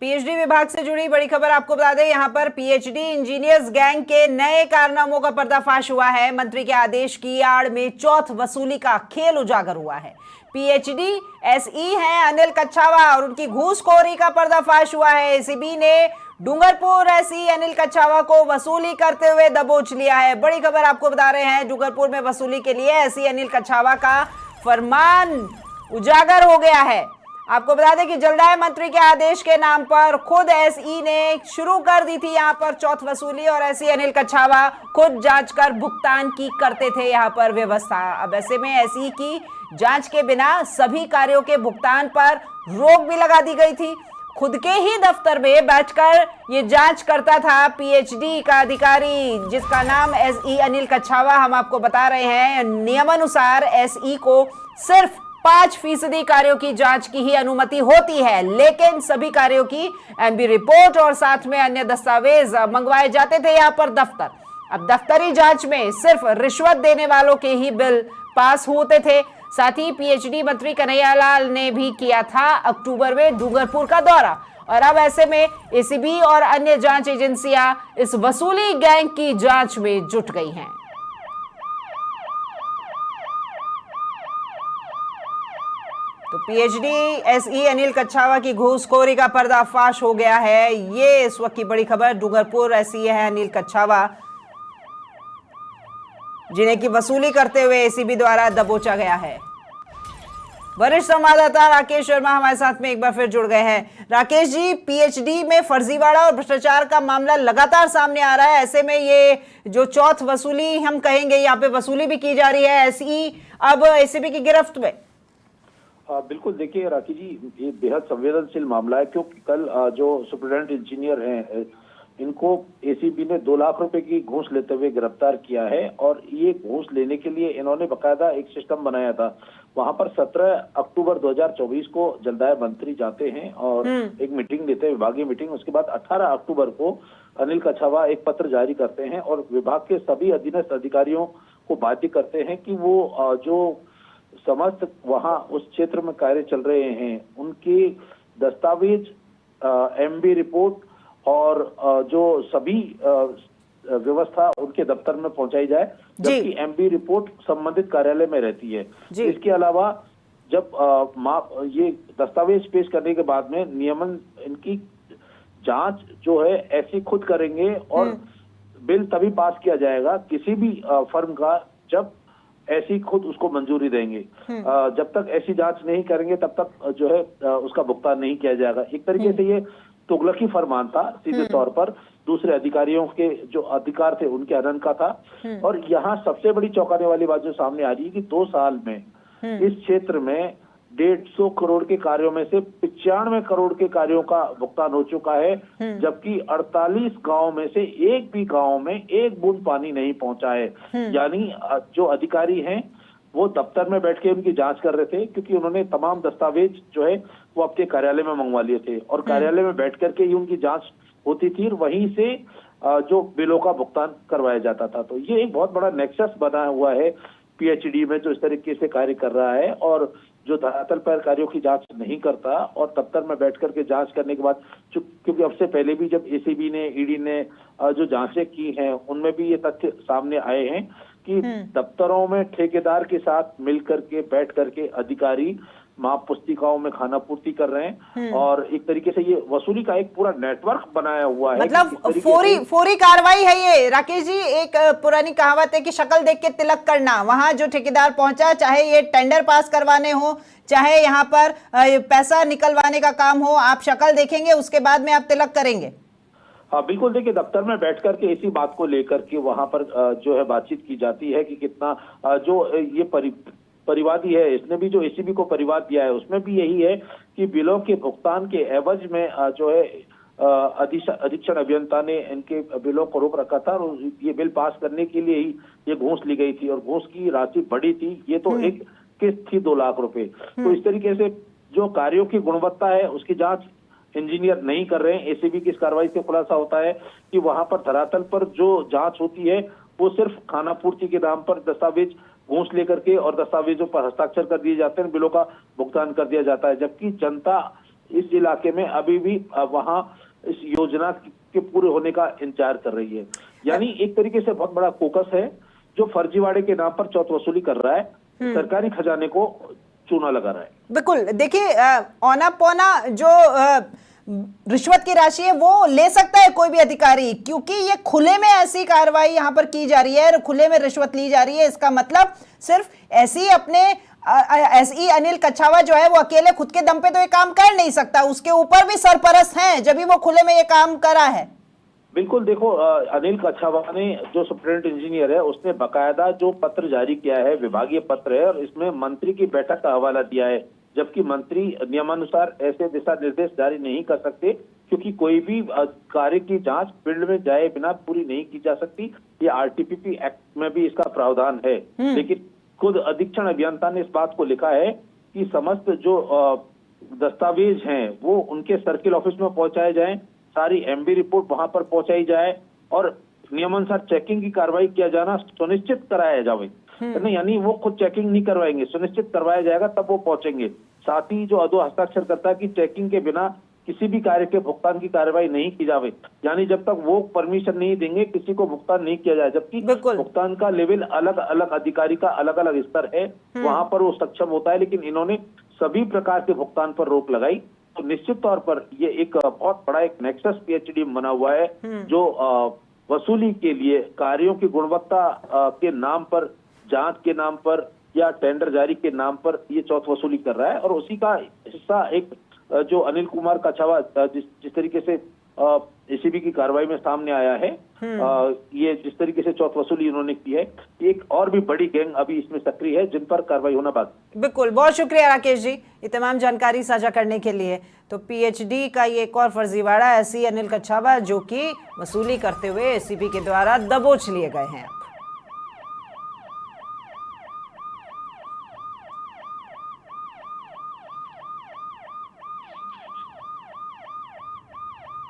PhD विभाग से जुड़ी बड़ी खबर आपको बता दें, यहां पर पीएचडी इंजीनियर्स गैंग के नए कारनामों का पर्दाफाश हुआ है। मंत्री के आदेश की आड़ में चौथ वसूली का खेल उजागर हुआ है। पीएचडी एसई हैं अनिल कच्छावा और उनकी घूसखोरी का पर्दाफाश हुआ है। एसीबी ने डूंगरपुर एसई अनिल कच्छावा को वसूली करते हुए दबोच लिया है। बड़ी खबर आपको बता रहे हैं, डूंगरपुर में वसूली के लिए एसई अनिल कच्छावा का फरमान उजागर हो गया है। आपको बता दें कि जलदाय मंत्री के आदेश के नाम पर खुद एसई ने शुरू कर दी थी यहां पर चौथ वसूली और एसई अनिल कच्छावा खुद जांच कर भुगतान की करते थे यहां पर व्यवस्था। अब ऐसे में एसई की जांच के बिना सभी कार्यों के भुगतान पर रोक भी लगा दी गई थी। खुद के ही दफ्तर में बैठकर ये जांच करता था पीएचडी का अधिकारी जिसका नाम एसई अनिल कच्छावा। हम आपको बता रहे हैं, नियमानुसार एसई को सिर्फ 5% कार्यों की जांच की ही अनुमति होती है, लेकिन सभी कार्यों की एमबी रिपोर्ट और साथ में अन्य दस्तावेज मंगवाए जाते थे यहां पर दफ्तर। अब दफ्तरी जांच में सिर्फ रिश्वत देने वालों के ही बिल पास होते थे। साथ ही पीएचडी मंत्री कन्हैयालाल ने भी किया था अक्टूबर में डूंगरपुर का दौरा और अब ऐसे में एसीबी और अन्य जांच एजेंसियां इस वसूली गैंग की जांच में जुट गई हैं। तो पीएचडी एसई अनिल कच्छावा की घूसखोरी का पर्दाफाश हो गया है। ये इस वक्त की बड़ी खबर। डूंगरपुर एसई है अनिल कच्छावा जिन्हें की वसूली करते हुए एसीबी द्वारा दबोचा गया है। वरिष्ठ संवाददाता राकेश शर्मा हमारे साथ में एक बार फिर जुड़ गए हैं। राकेश जी, पीएचडी में फर्जीवाड़ा और भ्रष्टाचार का मामला लगातार सामने आ रहा है। ऐसे में ये जो चौथ वसूली हम कहेंगे, यहाँ पे वसूली भी की जा रही है, एसई अब एसीबी की गिरफ्त में। बिल्कुल, देखिए राखी जी, ये बेहद संवेदनशील मामला है क्योंकि कल जो सुपरिटेंडेंट इंजीनियर हैं इनको एसीबी ने 2 लाख रुपए की घूस लेते हुए गिरफ्तार किया है और ये घूस लेने के लिए इन्होंने बकायदा एक सिस्टम बनाया था। वहां पर 17 अक्टूबर 2024 को जलदाय मंत्री जाते हैं और एक मीटिंग लेते हैं, विभागीय मीटिंग। उसके बाद 18 अक्टूबर को अनिल कच्छावा एक पत्र जारी करते हैं और विभाग के सभी अधीनस्थ अधिकारियों को बाध्य करते हैं कि वो जो समस्त वहां उस क्षेत्र में कार्य चल रहे हैं उनके दस्तावेज, एमबी रिपोर्ट और जो सभी व्यवस्था उनके दफ्तर में पहुंचाई जाए, जबकि एमबी रिपोर्ट संबंधित कार्यालय में रहती है। इसके अलावा जब ये दस्तावेज पेश करने के बाद में नियमन इनकी जांच जो है ऐसी खुद करेंगे और बिल तभी पास किया जाएगा किसी भी फर्म का जब ऐसी खुद उसको मंजूरी देंगे। जब तक ऐसी जांच नहीं करेंगे तब तक जो है उसका भुगतान नहीं किया जाएगा। एक तरीके से ये तुगलकी फरमान था सीधे तौर पर, दूसरे अधिकारियों के जो अधिकार थे उनके हनन का था। और यहाँ सबसे बड़ी चौंकाने वाली बात जो सामने आ रही है कि 2 साल में इस क्षेत्र में 150 करोड़ के कार्यों में से 95 करोड़ के कार्यों का भुगतान हो चुका है, जबकि 48 गांव में से एक भी गांव में एक बूंद पानी नहीं पहुंचा है। यानी जो अधिकारी हैं वो दफ्तर में बैठ के उनकी जांच कर रहे थे क्योंकि उन्होंने तमाम दस्तावेज जो है वो अपने कार्यालय में मंगवा लिए थे और कार्यालय में बैठ करके ही उनकी जांच होती थी और वहीं से जो बिलों का भुगतान करवाया जाता था। तो ये एक बहुत बड़ा नेक्सस बना हुआ है पीएचडी में जो इस तरीके से कार्य कर रहा है और जो धरातल पर कार्यों की जांच नहीं करता और दफ्तर में बैठ करके जांच करने के बाद, क्योंकि अब से पहले भी जब एसीबी ने, ईडी ने जो जांचें की हैं उनमें भी ये तथ्य सामने आए हैं कि दफ्तरों में ठेकेदार के साथ मिल करके बैठ करके अधिकारी माप पुस्तिकाओं में खाना पूर्ति कर रहे हैं और एक तरीके से ये वसूली का एक पूरा नेटवर्क बनाया हुआ है। मतलब फोरी कार्रवाई है ये। राकेश जी, एक पुरानी कहावत है कि शक्ल देख के तिलक करना। वहां जो ठेकेदार पहुंचा, चाहे ये टेंडर पास करवाने हो, चाहे यहाँ पर पैसा निकलवाने का काम हो, आप शक्ल देखेंगे उसके बाद में आप तिलक करेंगे। हाँ बिल्कुल, देखिए दफ्तर में बैठ करके इसी बात को लेकर के वहां पर जो है बातचीत की जाती है कि कितना जो ये परिवादी है, इसने भी जो एसीबी को परिवाद दिया है उसमें भी यही है कि बिलों के भुगतान के एवज में जो है अधीक्षण अभियंता ने इनके बिलों को रोक रखा था और ये बिल पास करने के लिए ही ये घूस ली गई थी और घूस की राशि बड़ी थी। ये तो एक किस्त थी 2 लाख रुपए। तो इस तरीके से जो कार्यों की गुणवत्ता है उसकी जांच इंजीनियर नहीं कर रहे हैं। एसीबी की इस कार्रवाई से खुलासा होता है कि वहां पर धरातल पर जो जांच होती है वो सिर्फ खाना पूर्ति के नाम पर दस्तावेज घूस लेकर के और दस्तावेजों पर हस्ताक्षर कर दिए जाते हैं, बिलों का भुगतान कर दिया जाता है, जबकि जनता इस इलाके में अभी भी वहां इस योजना के पूरे होने का इंतजार कर रही है। यानी एक तरीके से बहुत बड़ा फोकस है जो फर्जीवाड़े के नाम पर चौथ वसूली कर रहा है, सरकारी खजाने को चूना लगा रहा है। बिल्कुल, देखिए औना पौना जो रिश्वत की राशि है वो ले सकता है कोई भी अधिकारी, क्योंकि ये खुले में ऐसी कार्रवाई यहाँ पर की जा रही है और खुले में रिश्वत ली जा रही है। इसका मतलब सिर्फ ऐसी अपने एसई अनिल कछावा जो है वो अकेले खुद के दम पे तो ये काम कर नहीं सकता, उसके ऊपर भी सरपरस्त हैं जब भी वो खुले में ये काम करा है। बिल्कुल, देखो अनिल कछावा ने जो सुप्रिटेंडेंट इंजीनियर है उसने बकायदा जो पत्र जारी किया है, विभागीय पत्र है, और इसमें मंत्री की बैठक का हवाला दिया है, जबकि मंत्री नियमानुसार ऐसे दिशा निर्देश जारी नहीं कर सकते क्योंकि कोई भी कार्य की जांच फील्ड में जाए बिना पूरी नहीं की जा सकती। ये आरटीपीसी एक्ट में भी इसका प्रावधान है, लेकिन खुद अधीक्षण अभियंता ने इस बात को लिखा है कि समस्त जो दस्तावेज हैं वो उनके सर्किल ऑफिस में पहुंचाए जाएं, सारी एमबी रिपोर्ट वहां पर पहुंचाई जाए और नियमानुसार चेकिंग की कार्रवाई किया जाना सुनिश्चित कराया जाए। नहीं, यानी वो खुद चेकिंग नहीं करवाएंगे, सुनिश्चित करवाया जाएगा तब वो पहुंचेंगे। साथ ही जो अदो हस्ताक्षरकर्ता की चेकिंग के बिना किसी भी कार्य के भुगतान की कार्रवाई नहीं की जावे, यानी जब तक वो परमिशन नहीं देंगे किसी को भुगतान नहीं किया जाए। जबकि भुगतान का लेवल अलग अलग अधिकारी का अलग अलग स्तर है, वहां पर वो सक्षम होता है, लेकिन इन्होंने सभी प्रकार के भुगतान पर रोक लगाई। तो निश्चित तौर पर ये एक बहुत बड़ा एक नेक्सस पीएचडी बना हुआ है जो वसूली के लिए कार्यों की गुणवत्ता के नाम पर, जांच के नाम पर या टेंडर जारी के नाम पर ये चौथ वसूली कर रहा है। और उसी का हिस्सा एक जो अनिल कुमार कछावा जिस तरीके से एसीबी की कार्रवाई में सामने आया है, ये जिस तरीके से चौथ वसूली इन्होंने की है, एक और भी बड़ी गैंग अभी इसमें सक्रिय है जिन पर कार्रवाई होना बाकी। बिल्कुल, बहुत शुक्रिया राकेश जी ये तमाम जानकारी साझा करने के लिए। तो पीएचडी का ये एक और फर्जीवाड़ा एसई अनिल कछावा जो कि वसूली करते हुए एसीबी के द्वारा दबोच लिए गए हैं।